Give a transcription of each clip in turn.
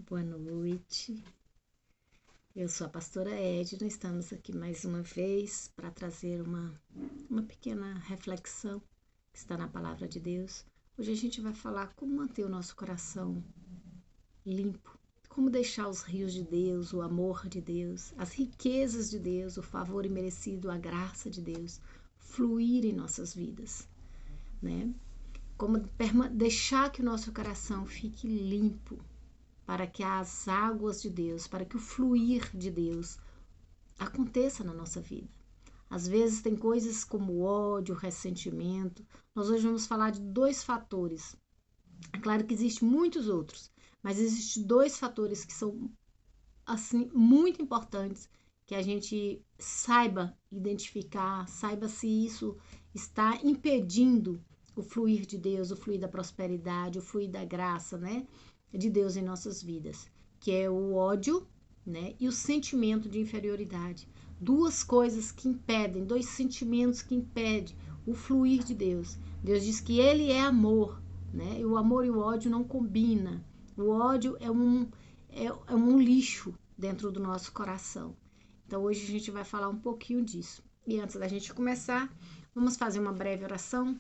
Boa noite. Eu sou a pastora Edna, estamos aqui mais uma vez para trazer uma pequena reflexão que está na palavra de Deus. Hoje a gente vai falar como manter o nosso coração limpo, como deixar os rios de Deus, o amor de Deus, as riquezas de Deus, o favor imerecido, a graça de Deus fluir em nossas vidas, né? Como deixar que o nosso coração fique limpo, para que as águas de Deus, para que o fluir de Deus aconteça na nossa vida. Às vezes tem coisas como o ódio, o ressentimento. Nós hoje vamos falar de 2 fatores. É claro que existem muitos outros, mas existem 2 fatores que são assim muito importantes que a gente saiba identificar, saiba se isso está impedindo o fluir de Deus, o fluir da prosperidade, o fluir da graça, né, de Deus em nossas vidas, que é o ódio, né, e o sentimento de inferioridade. 2 coisas que impedem, 2 sentimentos que impedem o fluir de Deus. Deus diz que Ele é amor, né, e o amor e o ódio não combinam. O ódio é um lixo dentro do nosso coração. Então hoje a gente vai falar um pouquinho disso. E antes da gente começar, vamos fazer uma breve oração.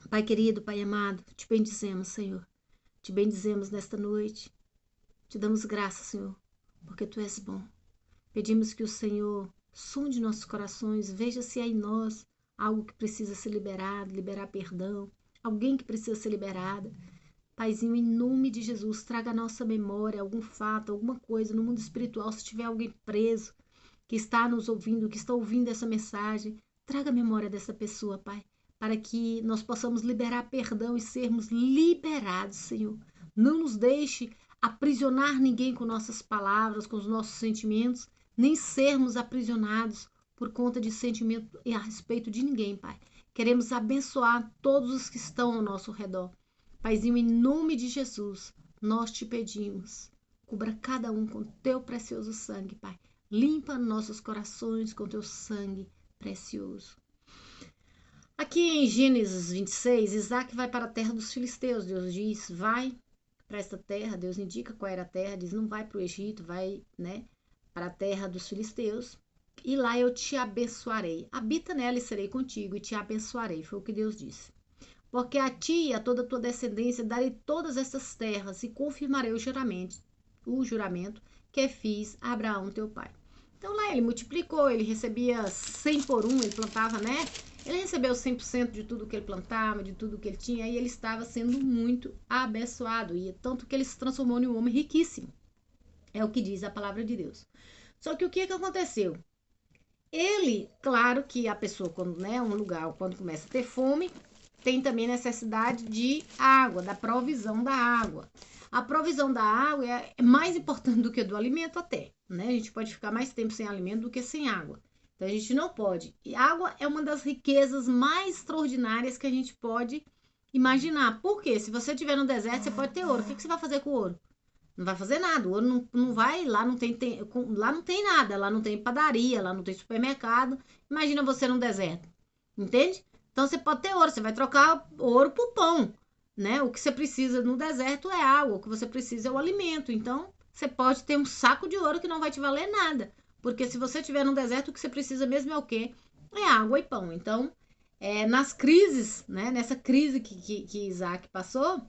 Pai querido, Pai amado, te bendizemos, Senhor. Te bendizemos nesta noite. Te damos graça, Senhor, porque Tu és bom. Pedimos que o Senhor sonde nossos corações, veja se há em nós algo que precisa ser liberado, liberar perdão, alguém que precisa ser liberada. Paizinho, em nome de Jesus, traga à nossa memória algum fato, alguma coisa no mundo espiritual. Se tiver alguém preso, que está nos ouvindo, que está ouvindo essa mensagem, traga a memória dessa pessoa, Pai, para que nós possamos liberar perdão e sermos liberados, Senhor. Não nos deixe aprisionar ninguém com nossas palavras, com os nossos sentimentos, nem sermos aprisionados por conta de sentimento a respeito de ninguém, Pai. Queremos abençoar todos os que estão ao nosso redor. Paizinho, em nome de Jesus, nós te pedimos, cubra cada um com teu precioso sangue, Pai. Limpa nossos corações com teu sangue precioso. Aqui em Gênesis 26, Isaac vai para a terra dos filisteus. Deus diz, vai para esta terra. Deus indica qual era a terra, diz, não vai para o Egito, vai, né, para a terra dos filisteus. E lá eu te abençoarei. Habita nela e serei contigo e te abençoarei. Foi o que Deus disse. Porque a ti e a toda a tua descendência darei todas estas terras e confirmarei o juramento que fiz a Abraão teu pai. Então lá ele multiplicou, ele recebia 100 por 1, ele plantava, né? Ele recebeu 100% de tudo que ele plantava, de tudo que ele tinha, e ele estava sendo muito abençoado, e tanto que ele se transformou em um homem riquíssimo. É o que diz a palavra de Deus. Só que o que aconteceu? Ele, claro que a pessoa, quando, né, um lugar, quando começa a ter fome, tem também necessidade de água, da provisão da água. A provisão da água é mais importante do que do alimento até, né? A gente pode ficar mais tempo sem alimento do que sem água. Então a gente não pode. E água é uma das riquezas mais extraordinárias que a gente pode imaginar. Por quê? Se você estiver no deserto, você pode ter ouro. O que você vai fazer com o ouro? Não vai fazer nada. O ouro não vai, lá não tem nada, lá não tem padaria, lá não tem supermercado. Imagina você no deserto. Entende? Então você pode ter ouro, você vai trocar ouro por pão, né? O que você precisa no deserto é água, o que você precisa é o alimento. Então você pode ter um saco de ouro que não vai te valer nada, porque se você estiver no deserto, o que você precisa mesmo é o quê? É água e pão. Então, nas crises, né? Nessa crise que Isaac passou,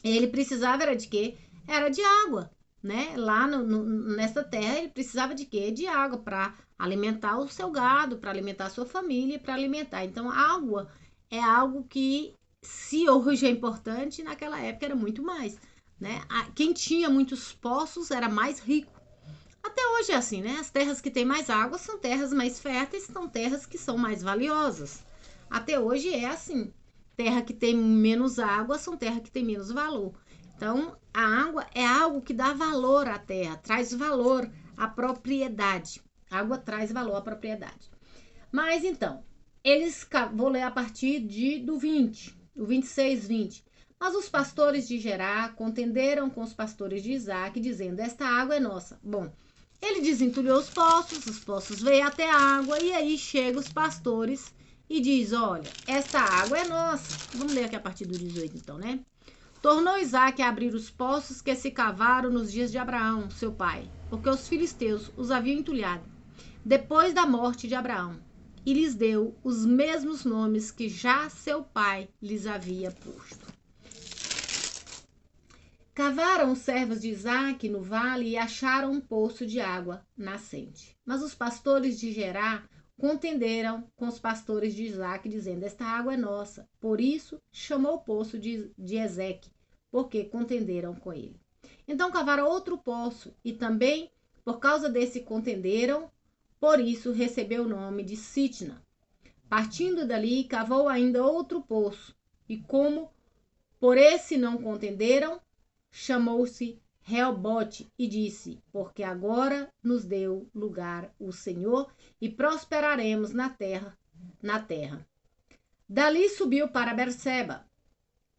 ele precisava era de quê? Era de água, né? Lá nessa terra ele precisava de quê? De água para alimentar o seu gado, para alimentar a sua família, para alimentar. Então, a água é algo que, se hoje é importante, naquela época era muito mais, né? Quem tinha muitos poços era mais rico. Até hoje é assim, né? As terras que têm mais água são terras mais férteis, são terras que são mais valiosas. Até hoje é assim. Terra que tem menos água são terras que têm menos valor. Então, a água é algo que dá valor à terra, traz valor à propriedade. A água traz valor à propriedade. Mas então, vou ler a partir do 20, o 26, 20. Mas os pastores de Gerar contenderam com os pastores de Isaac, dizendo, esta água é nossa. Bom, ele desentulhou os poços veio até a água, e aí chegam os pastores e diz, olha, esta água é nossa. Vamos ler aqui a partir do 18 então, né? Tornou Isaque a abrir os poços que se cavaram nos dias de Abraão, seu pai, porque os filisteus os haviam entulhado, depois da morte de Abraão, e lhes deu os mesmos nomes que já seu pai lhes havia posto. Cavaram os servos de Isaque no vale e acharam um poço de água nascente. Mas os pastores de Gerar contenderam com os pastores de Isaque, dizendo: esta água é nossa. Por isso chamou o poço de Ezeque, porque contenderam com ele. Então cavaram outro poço, e também, por causa desse contenderam, por isso recebeu o nome de Sitna. Partindo dali, cavou ainda outro poço, e como por esse não contenderam, chamou-se Reobote, e disse: porque agora nos deu lugar o Senhor, e prosperaremos na terra. Dali subiu para Berseba.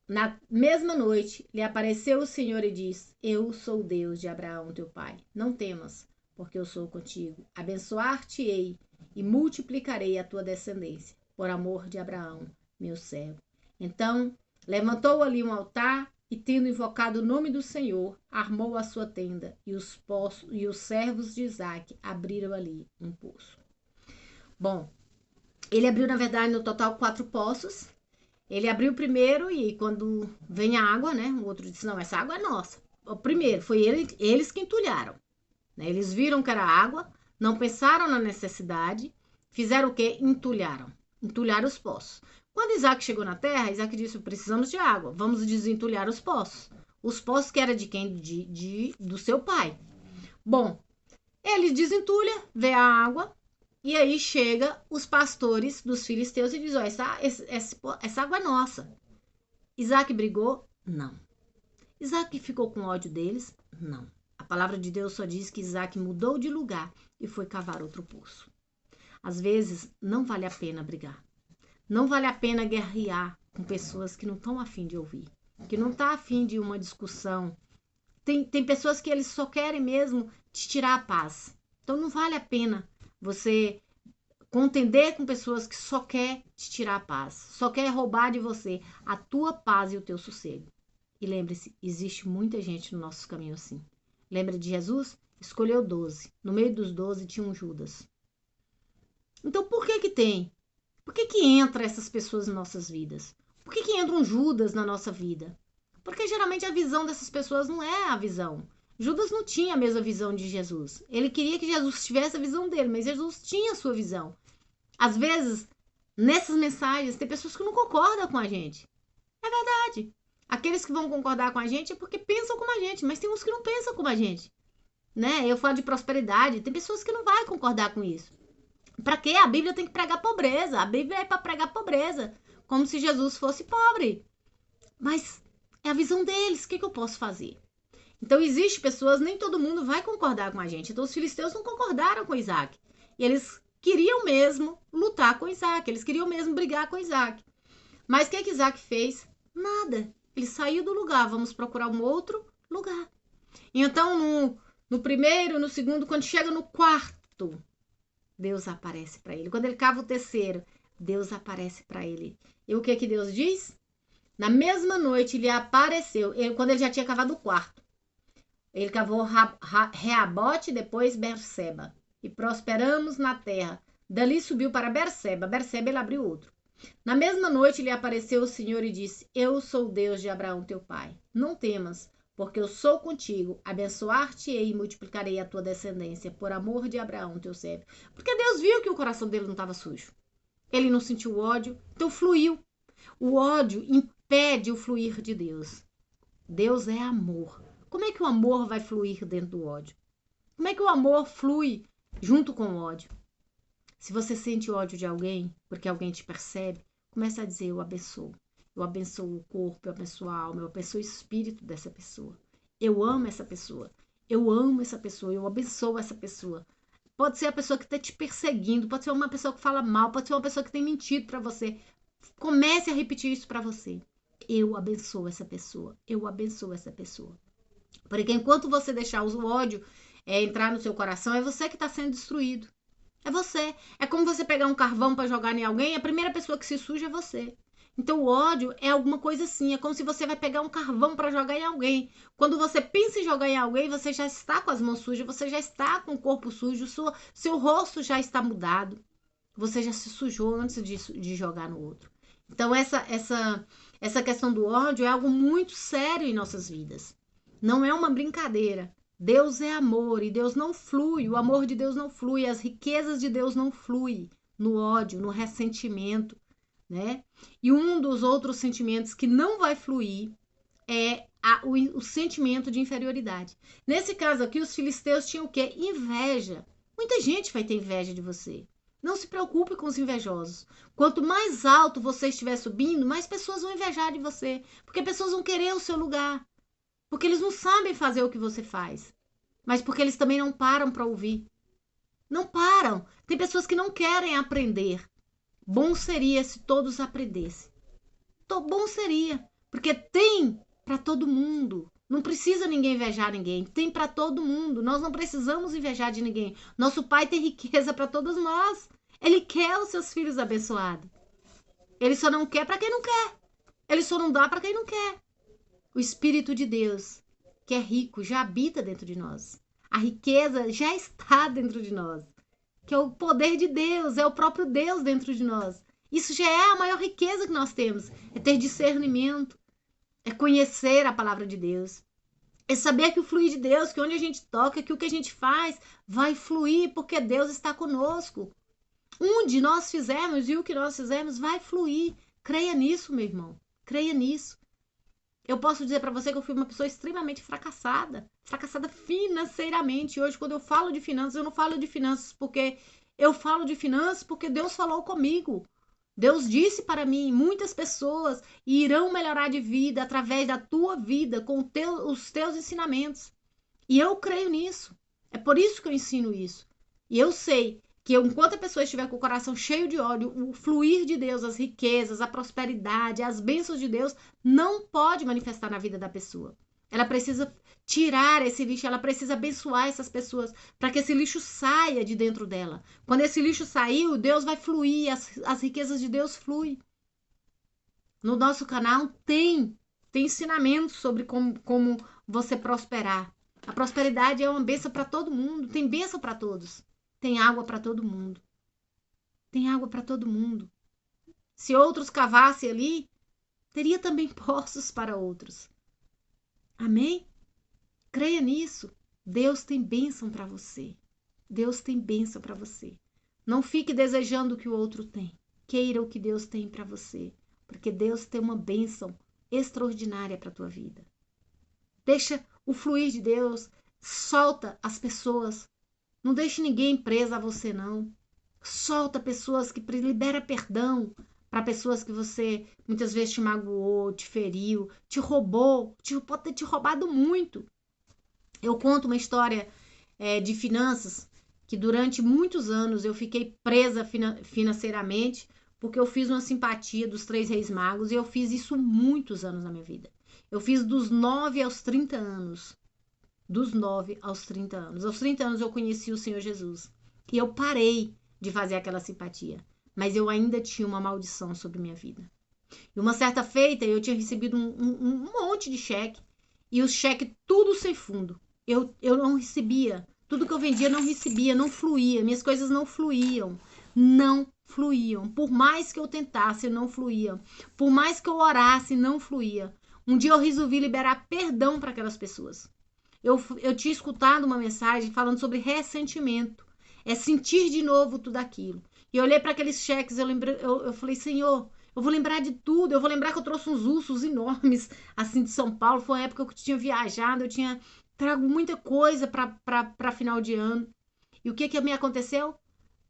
Na mesma noite lhe apareceu o Senhor e disse: eu sou o Deus de Abraão teu pai. Não temas, porque eu sou contigo. Abençoar-te-ei e multiplicarei a tua descendência, por amor de Abraão, meu servo. Então levantou ali um altar, e tendo invocado o nome do Senhor, armou a sua tenda, e os servos de Isaque abriram ali um poço. Bom, ele abriu, na verdade, no total 4 poços. Ele abriu o primeiro, e quando vem a água, né, o outro disse: não, essa água é nossa. O primeiro, foi eles que entulharam. Né? Eles viram que era água, não pensaram na necessidade, fizeram o quê? Entulharam os poços. Quando Isaque chegou na terra, Isaque disse: precisamos de água, vamos desentulhar os poços. Os poços que era de quem? Do seu pai. Bom, ele desentulha, vê a água, e aí chega os pastores dos filisteus e diz: essa água é nossa. Isaque brigou? Não. Isaque ficou com ódio deles? Não. A palavra de Deus só diz que Isaque mudou de lugar e foi cavar outro poço. Às vezes, não vale a pena brigar. Não vale a pena guerrear com pessoas que não estão afim de ouvir, que não estão afim de uma discussão. Tem pessoas que eles só querem mesmo te tirar a paz. Então não vale a pena você contender com pessoas que só querem te tirar a paz, só querem roubar de você a tua paz e o teu sossego. E lembre-se, existe muita gente no nosso caminho assim. Lembra de Jesus? Escolheu 12. No meio dos 12 tinha um Judas. Então por que tem? Por que entra essas pessoas em nossas vidas? Por que entra um Judas na nossa vida? Porque geralmente a visão dessas pessoas não é a visão. Judas não tinha a mesma visão de Jesus. Ele queria que Jesus tivesse a visão dele, mas Jesus tinha a sua visão. Às vezes, nessas mensagens, tem pessoas que não concordam com a gente. É verdade. Aqueles que vão concordar com a gente é porque pensam como a gente, mas tem uns que não pensam como a gente. Né? Eu falo de prosperidade, tem pessoas que não vão concordar com isso. Para quê? A Bíblia tem que pregar pobreza. A Bíblia é para pregar pobreza. Como se Jesus fosse pobre. Mas é a visão deles. O que eu posso fazer? Então, existe pessoas, nem todo mundo vai concordar com a gente. Então, os filisteus não concordaram com Isaque. E eles queriam mesmo lutar com Isaque. Eles queriam mesmo brigar com Isaque. Mas o que Isaque fez? Nada. Ele saiu do lugar. Vamos procurar um outro lugar. Então, no primeiro, no segundo, quando chega no quarto, Deus aparece para ele. Quando ele cava o terceiro, Deus aparece para ele. E o que Deus diz? Na mesma noite ele apareceu, quando ele já tinha cavado o quarto. Ele cavou Reobote, depois Berseba. E prosperamos na terra. Dali subiu para Berseba. Berseba ele abriu outro. Na mesma noite lhe apareceu o Senhor e disse: eu sou o Deus de Abraão teu pai. Não temas, porque eu sou contigo, abençoar-te-ei e multiplicarei a tua descendência, por amor de Abraão, teu servo. Porque Deus viu que o coração dele não estava sujo. Ele não sentiu ódio, então fluiu. O ódio impede o fluir de Deus. Deus é amor. Como é que o amor vai fluir dentro do ódio? Como é que o amor flui junto com o ódio? Se você sente ódio de alguém, porque alguém te percebe, comece a dizer: eu abençoo. Eu abençoo o corpo, eu abençoo a alma, eu abençoo o espírito dessa pessoa. Eu amo essa pessoa. Eu amo essa pessoa, eu abençoo essa pessoa. Pode ser a pessoa que está te perseguindo, pode ser uma pessoa que fala mal, pode ser uma pessoa que tem mentido para você. Comece a repetir isso para você. Eu abençoo essa pessoa. Eu abençoo essa pessoa. Porque enquanto você deixar o ódio entrar no seu coração, é você que está sendo destruído. É você. É como você pegar um carvão para jogar em alguém, a primeira pessoa que se suja é você. Então o ódio é alguma coisa assim, é como se você vai pegar um carvão para jogar em alguém. Quando você pensa em jogar em alguém, você já está com as mãos sujas, você já está com o corpo sujo, seu rosto já está mudado. Você já se sujou antes de jogar no outro. Então essa questão do ódio é algo muito sério em nossas vidas. Não é uma brincadeira. Deus é amor e Deus não flui, o amor de Deus não flui, as riquezas de Deus não fluem no ódio, no ressentimento, né? E um dos outros sentimentos que não vai fluir é o sentimento de inferioridade. Nesse caso aqui, os filisteus tinham o quê? Inveja. Muita gente vai ter inveja de você. Não se preocupe com os invejosos. Quanto mais alto você estiver subindo, mais pessoas vão invejar de você. Porque pessoas vão querer o seu lugar. Porque eles não sabem fazer o que você faz. Mas porque eles também não param para ouvir. Não param. Tem pessoas que não querem aprender. Bom seria se todos aprendessem. Bom seria. Porque tem para todo mundo. Não precisa ninguém invejar ninguém. Tem para todo mundo. Nós não precisamos invejar de ninguém. Nosso Pai tem riqueza para todos nós. Ele quer os seus filhos abençoados. Ele só não quer para quem não quer. Ele só não dá para quem não quer. O Espírito de Deus, que é rico, já habita dentro de nós. A riqueza já está dentro de nós. Que é o poder de Deus, é o próprio Deus dentro de nós. Isso já é a maior riqueza que nós temos. É ter discernimento. É conhecer a palavra de Deus. É saber que o fluir de Deus, que onde a gente toca, que o que a gente faz vai fluir, porque Deus está conosco. Onde nós fizermos e o que nós fizermos vai fluir. Creia nisso, meu irmão. Creia nisso. Eu posso dizer para você que eu fui uma pessoa extremamente fracassada. Fracassada financeiramente. Hoje, quando eu falo de finanças, eu não falo de finanças porque eu falo de finanças porque Deus falou comigo. Deus disse para mim, muitas pessoas irão melhorar de vida através da tua vida, com os teus ensinamentos. E eu creio nisso. É por isso que eu ensino isso. E eu sei que enquanto a pessoa estiver com o coração cheio de ódio, o fluir de Deus, as riquezas, a prosperidade, as bênçãos de Deus, não pode manifestar na vida da pessoa. Ela precisa tirar esse lixo, ela precisa abençoar essas pessoas para que esse lixo saia de dentro dela. Quando esse lixo saiu, Deus vai fluir, as riquezas de Deus fluem. No nosso canal tem ensinamentos sobre como você prosperar. A prosperidade é uma bênção para todo mundo, tem bênção para todos. Tem água para todo mundo. Tem água para todo mundo. Se outros cavassem ali, teria também poços para outros. Amém? Creia nisso. Deus tem bênção para você. Deus tem bênção para você. Não fique desejando o que o outro tem. Queira o que Deus tem para você. Porque Deus tem uma bênção extraordinária para a tua vida. Deixa o fluir de Deus. Solta as pessoas. Não deixe ninguém presa a você, não. Solta pessoas que libera perdão para pessoas que você muitas vezes te magoou, te feriu, te roubou, pode ter te roubado muito. Eu conto uma história de finanças que durante muitos anos eu fiquei presa financeiramente porque eu fiz uma simpatia dos 3 Reis Magos e eu fiz isso muitos anos na minha vida. Eu fiz dos 9 aos 30 anos. Dos 9 aos 30 anos. Aos 30 anos eu conheci o Senhor Jesus. E eu parei de fazer aquela simpatia. Mas eu ainda tinha uma maldição sobre minha vida. E uma certa feita eu tinha recebido um monte de cheque. E os cheques tudo sem fundo. Eu não recebia. Tudo que eu vendia não recebia, não fluía. Minhas coisas não fluíam. Não fluíam. Por mais que eu tentasse, não fluía. Por mais que eu orasse, não fluía. Um dia eu resolvi liberar perdão para aquelas pessoas. Eu tinha escutado uma mensagem falando sobre ressentimento. É sentir de novo tudo aquilo. E eu olhei para aqueles cheques, eu falei, Senhor, eu vou lembrar de tudo. Eu vou lembrar que eu trouxe uns ursos enormes, assim, de São Paulo. Foi uma época que eu tinha viajado, trago muita coisa para final de ano. E o que me aconteceu?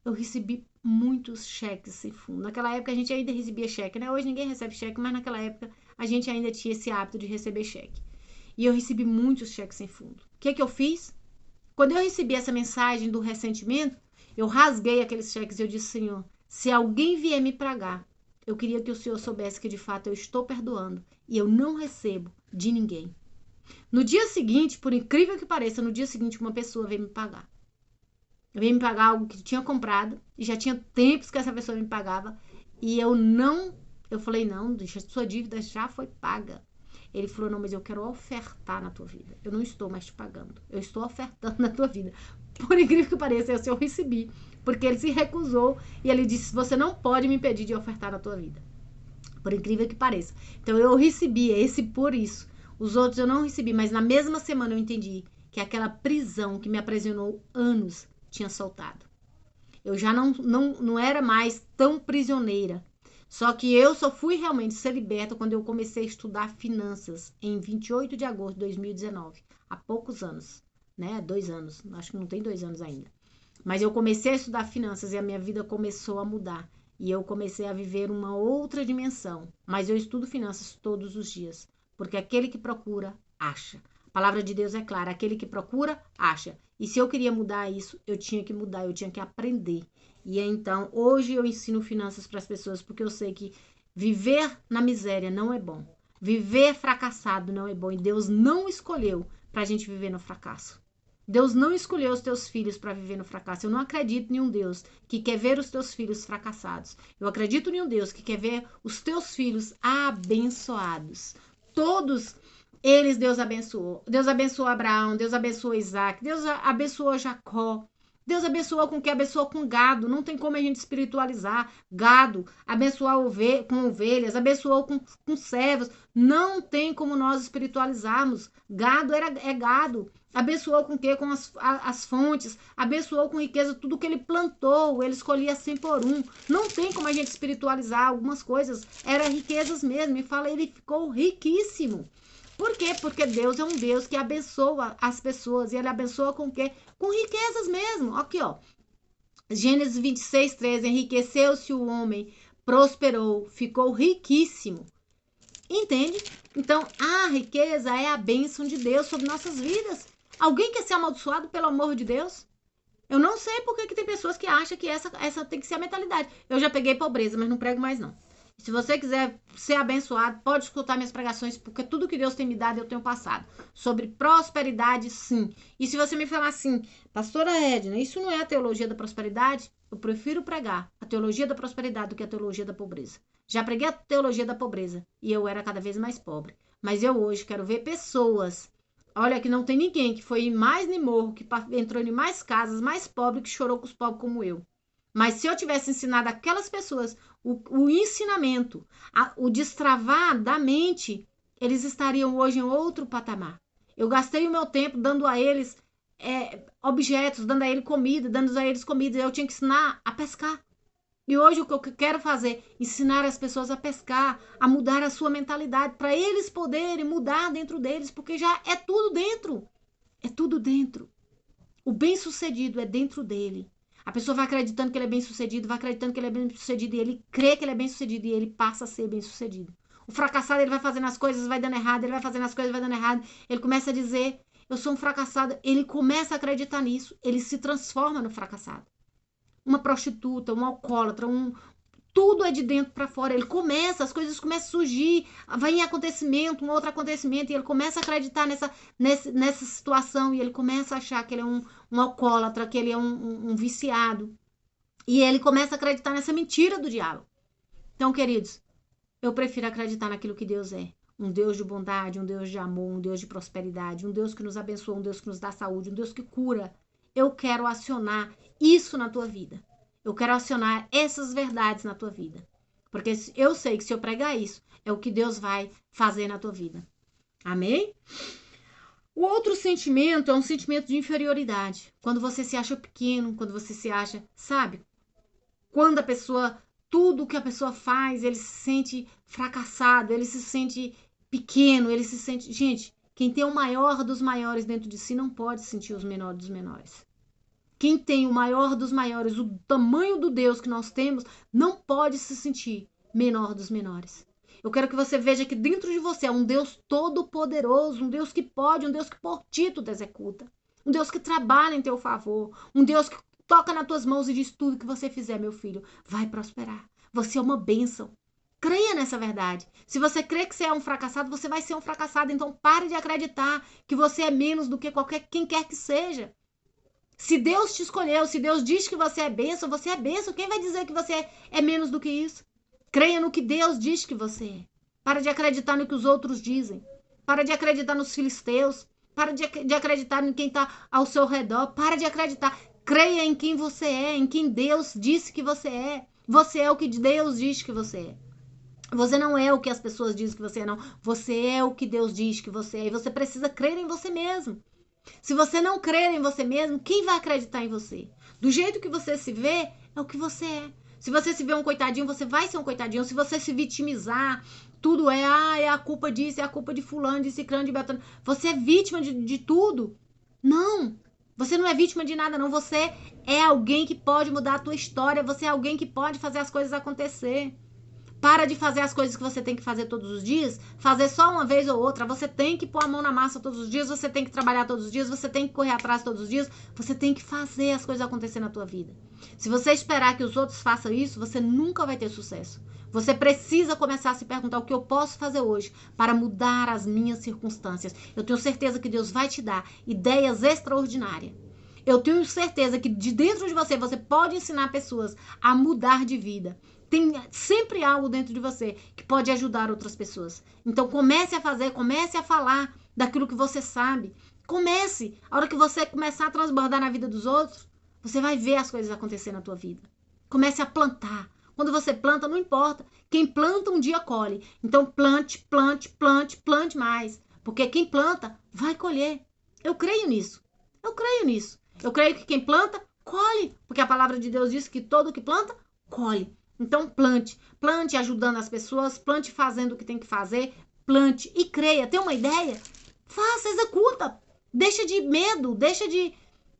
Eu recebi muitos cheques sem fundo. Naquela época a gente ainda recebia cheque, né? Hoje ninguém recebe cheque, mas naquela época a gente ainda tinha esse hábito de receber cheque. E eu recebi muitos cheques sem fundo. O que eu fiz? Quando eu recebi essa mensagem do ressentimento, eu rasguei aqueles cheques e eu disse, Senhor, se alguém vier me pagar, eu queria que o Senhor soubesse que de fato eu estou perdoando e eu não recebo de ninguém. No dia seguinte, por incrível que pareça, no dia seguinte uma pessoa veio me pagar. Veio me pagar algo que tinha comprado e já tinha tempos que essa pessoa me pagava e eu Eu falei, não, deixa, sua dívida já foi paga. Ele falou, não, mas eu quero ofertar na tua vida. Eu não estou mais te pagando. Eu estou ofertando na tua vida. Por incrível que pareça, eu recebi. Porque ele se recusou e ele disse, você não pode me impedir de ofertar na tua vida. Por incrível que pareça. Então eu recebi esse por isso. Os outros eu não recebi, mas na mesma semana eu entendi que aquela prisão que me aprisionou anos tinha soltado. Eu já não era mais tão prisioneira. Só que eu só fui realmente ser liberta quando eu comecei a estudar finanças em 28 de agosto de 2019. Há poucos anos, né? 2 anos. Acho que não tem 2 anos ainda. Mas eu comecei a estudar finanças e a minha vida começou a mudar. E eu comecei a viver uma outra dimensão. Mas eu estudo finanças todos os dias. Porque aquele que procura, acha. A palavra de Deus é clara. Aquele que procura, acha. E se eu queria mudar isso, eu tinha que mudar. Eu tinha que aprender. E então, hoje eu ensino finanças para as pessoas. Porque eu sei que viver na miséria não é bom. Viver fracassado não é bom. E Deus não escolheu para a gente viver no fracasso. Deus não escolheu os teus filhos para viver no fracasso. Eu não acredito em um Deus que quer ver os teus filhos fracassados. Eu acredito em um Deus que quer ver os teus filhos abençoados. Todos eles Deus abençoou. Deus abençoou Abraão, Deus abençoou Isaac, Deus abençoou Jacó. Deus abençoou com o que abençoou com gado. Não tem como a gente espiritualizar gado, abençoar com ovelhas, abençoou com servos. Não tem como nós espiritualizarmos. Gado é gado. Abençoou com o quê? Com as fontes. Abençoou com riqueza tudo que ele plantou. Ele escolhia 100 por 1. Não tem como a gente espiritualizar algumas coisas. Eram riquezas mesmo. E fala, ele ficou riquíssimo. Por quê? Porque Deus é um Deus que abençoa as pessoas. E ele abençoa com o quê? Com riquezas mesmo. Aqui, ó. Gênesis 26, 13. Enriqueceu-se o homem, prosperou, ficou riquíssimo. Entende? Então, a riqueza é a bênção de Deus sobre nossas vidas. Alguém quer ser amaldiçoado pelo amor de Deus? Eu não sei porque que tem pessoas que acham que essa tem que ser a mentalidade. Eu já peguei pobreza, mas não prego mais não. Se você quiser ser abençoado, pode escutar minhas pregações, porque tudo que Deus tem me dado, eu tenho passado. Sobre prosperidade, sim. E se você me falar assim, pastora Edna, isso não é a teologia da prosperidade? Eu prefiro pregar a teologia da prosperidade do que a teologia da pobreza. Já preguei a teologia da pobreza e eu era cada vez mais pobre. Mas eu hoje quero ver pessoas. Olha que não tem ninguém que foi mais nem morro, que entrou em mais casas, mais pobre, que chorou com os pobres como eu. Mas se eu tivesse ensinado aquelas pessoas o ensinamento, o destravar da mente, eles estariam hoje em outro patamar. Eu gastei o meu tempo dando a eles objetos, dando a eles comida. Eu tinha que ensinar a pescar. E hoje o que eu quero fazer, ensinar as pessoas a pescar, a mudar a sua mentalidade, para eles poderem mudar dentro deles, porque já é tudo dentro. É tudo dentro. O bem-sucedido é dentro dele. A pessoa vai acreditando que ele é bem-sucedido, vai acreditando que ele é bem-sucedido, e ele crê que ele é bem-sucedido, e ele passa a ser bem-sucedido. O fracassado, ele vai fazendo as coisas, vai dando errado, ele vai fazendo as coisas, vai dando errado, ele começa a dizer, eu sou um fracassado, ele começa a acreditar nisso, ele se transforma no fracassado. Uma prostituta, um alcoólatra, tudo é de dentro para fora. Ele começa, as coisas começam a surgir, vai em acontecimento, um outro acontecimento, e ele começa a acreditar nessa situação, e ele começa a achar que ele é um alcoólatra, que ele é um viciado. E ele começa a acreditar nessa mentira do diabo. Então, queridos, eu prefiro acreditar naquilo que Deus é. Um Deus de bondade, um Deus de amor, um Deus de prosperidade, um Deus que nos abençoa, um Deus que nos dá saúde, um Deus que cura. Eu quero acionar isso na tua vida. Eu quero acionar essas verdades na tua vida. Porque eu sei que se eu pregar isso, é o que Deus vai fazer na tua vida. Amém? O outro sentimento é um sentimento de inferioridade. Quando você se acha pequeno, quando você se acha, sabe? Quando a pessoa, tudo que a pessoa faz, ele se sente fracassado, ele se sente pequeno, ele se sente... Gente, quem tem o maior dos maiores dentro de si não pode sentir os menores dos menores. Quem tem o maior dos maiores, o tamanho do Deus que nós temos, não pode se sentir menor dos menores. Eu quero que você veja que dentro de você é um Deus todo-poderoso, um Deus que pode, um Deus que por ti tudo executa, um Deus que trabalha em teu favor, um Deus que toca nas tuas mãos e diz tudo que você fizer, meu filho, vai prosperar. Você é uma bênção. Creia nessa verdade. Se você crê que você é um fracassado, você vai ser um fracassado. Então pare de acreditar que você é menos do que quem quer que seja. Se Deus te escolheu, se Deus diz que você é bênção, você é bênção. Quem vai dizer que você é menos do que isso? Creia no que Deus diz que você é. Para de acreditar no que os outros dizem. Para de acreditar nos filisteus. Para de acreditar em quem está ao seu redor. Para de acreditar. Creia em quem você é, em quem Deus disse que você é. Você é o que Deus diz que você é. Você não é o que as pessoas dizem que você é, não. Você é o que Deus diz que você é. E você precisa crer em você mesmo. Se você não crer em você mesmo, quem vai acreditar em você? Do jeito que você se vê, é o que você é. Se você se vê um coitadinho, você vai ser um coitadinho. Se você se vitimizar, tudo é a culpa disso, é a culpa de fulano, de ciclano, de beltrano. Você é vítima de tudo. Não. Você não é vítima de nada, não. Você é alguém que pode mudar a tua história. Você é alguém que pode fazer as coisas acontecer. Para de fazer as coisas que você tem que fazer todos os dias, fazer só uma vez ou outra. Você tem que pôr a mão na massa todos os dias, você tem que trabalhar todos os dias, você tem que correr atrás todos os dias, você tem que fazer as coisas acontecer na tua vida. Se você esperar que os outros façam isso, você nunca vai ter sucesso. Você precisa começar a se perguntar o que eu posso fazer hoje para mudar as minhas circunstâncias. Eu tenho certeza que Deus vai te dar ideias extraordinárias. Eu tenho certeza que de dentro de você, você pode ensinar pessoas a mudar de vida. Tem sempre algo dentro de você que pode ajudar outras pessoas. Então comece a fazer, comece a falar daquilo que você sabe. Comece. A hora que você começar a transbordar na vida dos outros, você vai ver as coisas acontecer na tua vida. Comece a plantar. Quando você planta, não importa. Quem planta um dia colhe. Então plante, plante, plante, plante mais. Porque quem planta vai colher. Eu creio nisso. Eu creio nisso. Eu creio que quem planta, colhe. Porque a palavra de Deus diz que todo que planta, colhe. Então plante. Plante ajudando as pessoas, plante fazendo o que tem que fazer, plante e creia. Tem uma ideia? Faça, executa. Deixa de medo, deixa de...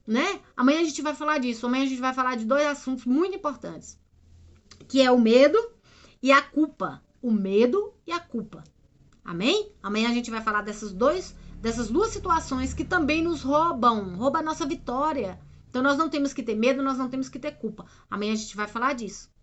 né? Amanhã a gente vai falar disso. Amanhã a gente vai falar de 2 assuntos muito importantes. Que é o medo e a culpa. O medo e a culpa. Amém? Amanhã a gente vai falar dessas duas situações que também nos roubam a nossa vitória. Então nós não temos que ter medo, nós não temos que ter culpa. Amanhã a gente vai falar disso.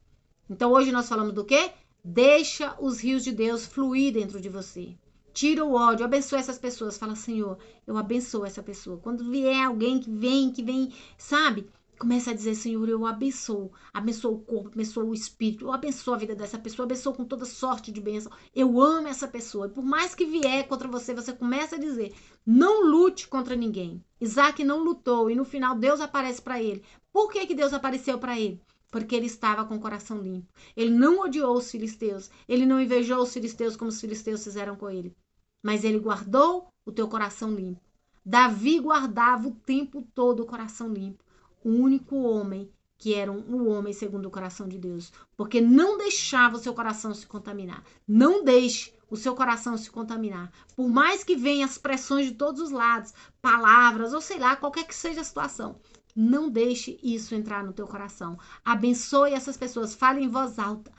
Então hoje nós falamos do quê? Deixa os rios de Deus fluir dentro de você. Tira o ódio, abençoa essas pessoas. Fala, Senhor, eu abençoo essa pessoa. Quando vier alguém que vem, sabe? Começa a dizer, Senhor, eu abençoo. Abençoo o corpo, abençoo o espírito. Eu abençoo a vida dessa pessoa, abençoo com toda sorte de bênção. Eu amo essa pessoa. E por mais que vier contra você, você começa a dizer, não lute contra ninguém. Isaac não lutou e no final Deus aparece para ele. Por que Deus apareceu para ele? Porque ele estava com o coração limpo. Ele não odiou os filisteus. Ele não invejou os filisteus como os filisteus fizeram com ele. Mas ele guardou o teu coração limpo. Davi guardava o tempo todo o coração limpo. O único homem que era um homem segundo o coração de Deus. Porque não deixava o seu coração se contaminar. Não deixe o seu coração se contaminar. Por mais que venham as pressões de todos os lados, palavras ou sei lá, qualquer que seja a situação. Não deixe isso entrar no teu coração. Abençoe essas pessoas. Fale em voz alta.